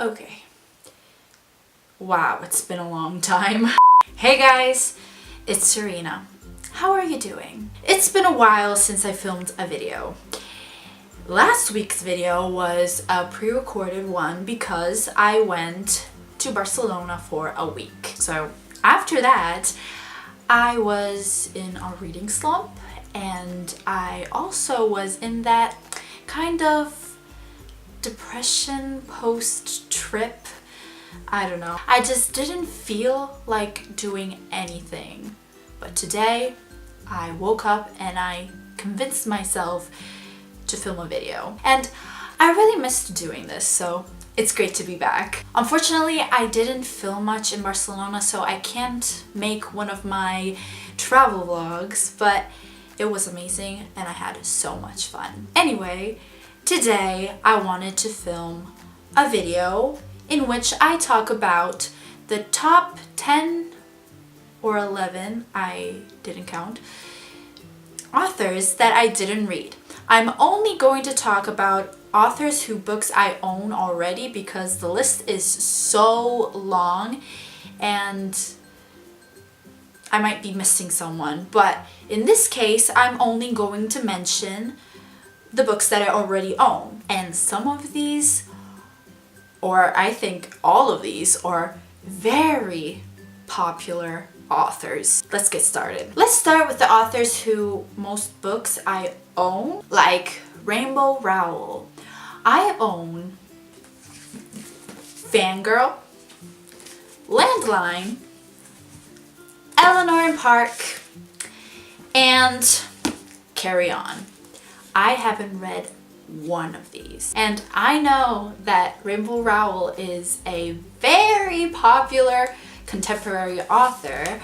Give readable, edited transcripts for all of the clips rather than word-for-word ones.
Okay. Wow, it's been a long time. Hey guys, it's Serena. How are you doing? It's been a while since I filmed a video. Last week's video was a pre-recorded one because I went to Barcelona for a week. So after that, I was in a reading slump, and I also was in that kind of depression post-trip. I don't know. I just didn't feel like doing anything. But today, I woke up and I convinced myself to film a video. And I really missed doing this, so it's great to be back. Unfortunately, I didn't film much in Barcelona, so I can't make one of my travel vlogs, but it was amazing and I had so much fun. Anyway, today I wanted to film a video in which I talk about the top 10 or 11, I didn't count, authors that I didn't read. I'm only going to talk about authors whose books I own already because the list is so long and I might be missing someone. But in this case, I'm only going to mention the books that I already own. And some of these, or I think all of these, are very popular authors. Let's get started. Let's start with the authors who most books I own, like Rainbow Rowell. I own Fangirl, Landline, Eleanor and Park, and Carry On. I haven't read one of these. And I know that Rainbow Rowell is a very popular contemporary author,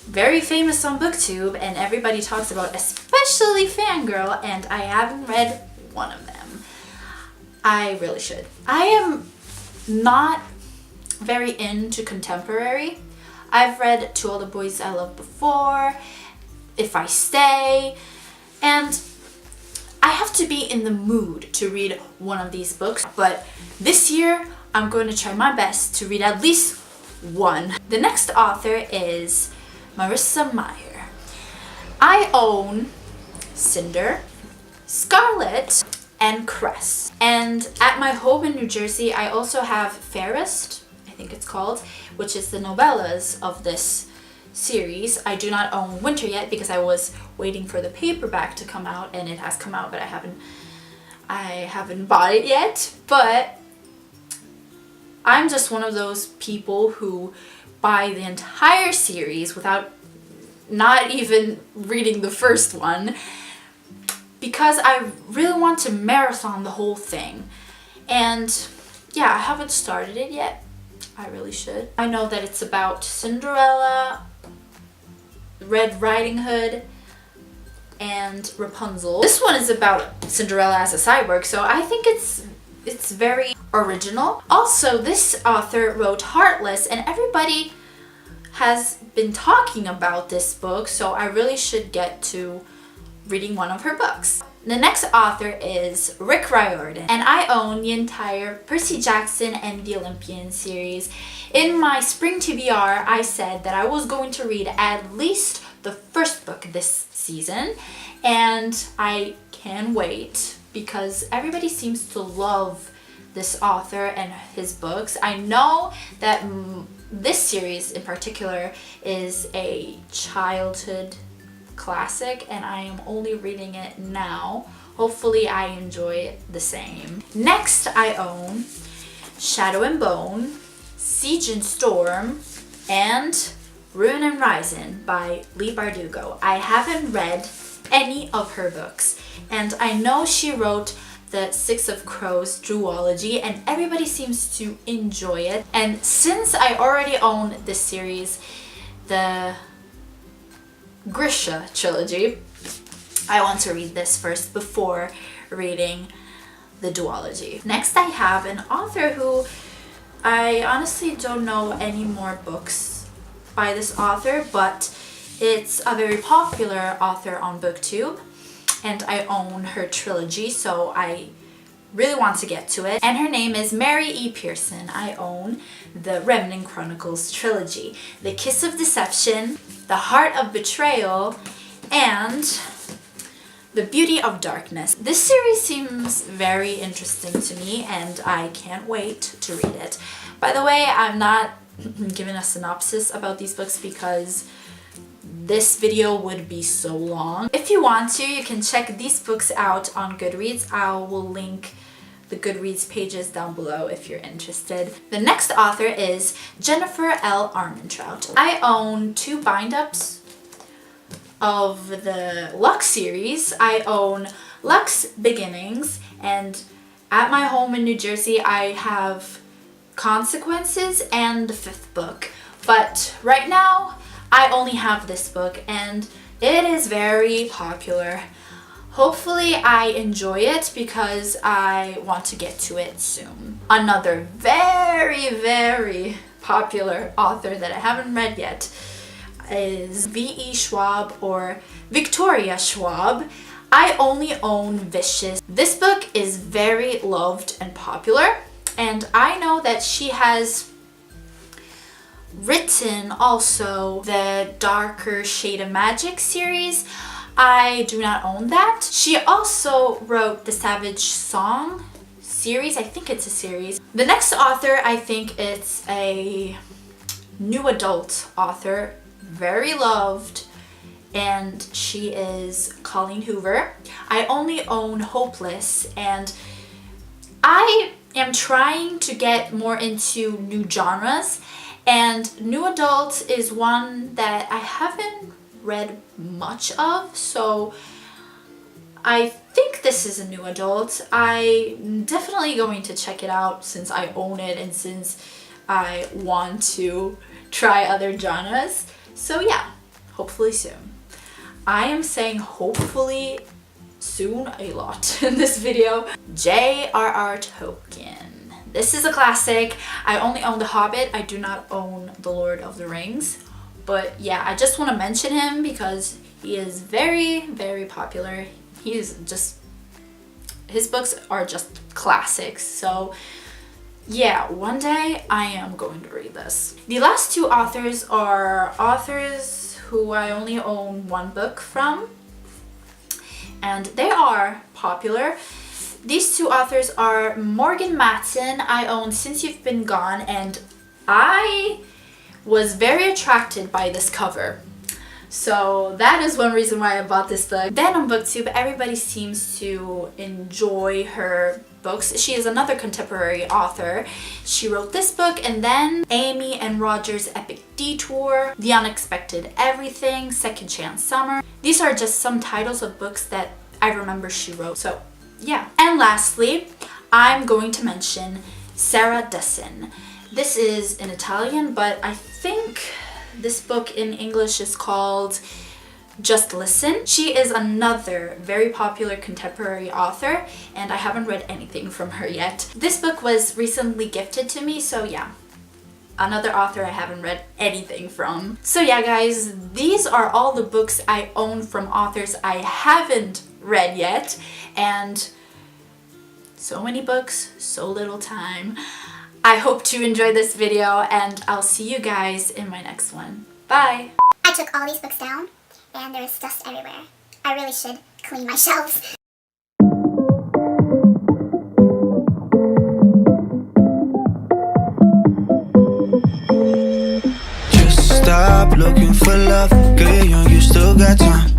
very famous on BookTube, and everybody talks about, especially Fangirl, and I haven't read one of them. I really should. I am not very into contemporary. I've read To All the Boys I Loved Before, If I Stay, and I have to be in the mood to read one of these books, but this year I'm going to try my best to read at least one. The next author is Marissa Meyer. I own Cinder, Scarlet, and Cress. And at my home in New Jersey, I also have Fairest, I think it's called, which is the novellas of this series. I do not own Winter yet because I was waiting for the paperback to come out, and it has come out, but I haven't bought it yet. But I'm just one of those people who buy the entire series without not even reading the first one because I really want to marathon the whole thing. And yeah, I haven't started it yet. I really should. I know that it's about Cinderella, Red Riding Hood, and Rapunzel. This one is about Cinderella as a cyborg, so I think it's very original. Also, this author wrote Heartless, and everybody has been talking about this book, so I really should get to reading one of her books. The next author is Rick Riordan, and I own the entire Percy Jackson and the Olympian series. In my spring TBR, I said that I was going to read at least the first book this season, and I can't wait because everybody seems to love this author and his books. I know that this series in particular is a childhood classic, and I am only reading it now. Hopefully I enjoy it the same. Next, I own Shadow and Bone, Siege and Storm, and Ruin and Rising by Leigh Bardugo. I haven't read any of her books, and I know she wrote the Six of Crows duology, and everybody seems to enjoy it. And since I already own this series, the Grisha trilogy, I want to read this first before reading the duology. Next, I have an author who I honestly don't know any more books by this author, but it's a very popular author on BookTube, and I own her trilogy, so I really want to get to it. And her name is Mary E. Pearson. I own the Remnant Chronicles trilogy, The Kiss of Deception, The Heart of Betrayal, and The Beauty of Darkness. This series seems very interesting to me and I can't wait to read it. By the way, I'm not giving a synopsis about these books because this video would be so long. If you want to, you can check these books out on Goodreads. I will link the Goodreads pages down below if you're interested. The next author is Jennifer L. Armentrout. I own 2 bind-ups of the Lux series. I own Lux Beginnings, and at my home in New Jersey I have Consequences and the 5th book. But right now I only have this book and it is very popular. Hopefully I enjoy it because I want to get to it soon. Another very, very popular author that I haven't read yet is V.E. Schwab or Victoria Schwab. I only own Vicious. This book is very loved and popular, and I know that she has written also the Darker Shade of Magic series. I do not own that. She also wrote the Savage Song series. I think it's a series. The next author, I think it's a new adult author, very loved, and she is Colleen Hoover. I only own Hopeless, and I am trying to get more into new genres, and new adult is one that I haven't read much of, so I think this is a new adult. I'm definitely going to check it out since I own it and since I want to try other genres. So yeah, hopefully soon. I am saying hopefully soon a lot in this video. J.R.R. Tolkien. This is a classic. I only own The Hobbit. I do not own The Lord of the Rings. But yeah, I just want to mention him because he is very, very popular. His books are just classics. So yeah, one day I am going to read this. The last 2 authors are authors who I only own 1 book from, and they are popular. These 2 authors are Morgan Matson. I own Since You've Been Gone, and I was very attracted by this cover. So that is one reason why I bought this book. Then on BookTube, everybody seems to enjoy her books. She is another contemporary author. She wrote this book and then Amy and Roger's Epic Detour, The Unexpected Everything, Second Chance Summer. These are just some titles of books that I remember she wrote. So yeah. And lastly, I'm going to mention Sarah Dessen. This is in Italian, but I think this book in English is called Just Listen. She is another very popular contemporary author, and I haven't read anything from her yet. This book was recently gifted to me, so yeah, another author I haven't read anything from. So yeah, guys, these are all the books I own from authors I haven't read yet, and so many books, so little time. I hope to enjoy this video, and I'll see you guys in my next one. Bye! I took all these books down, and there's dust everywhere. I really should clean my shelves. Just stop looking for love.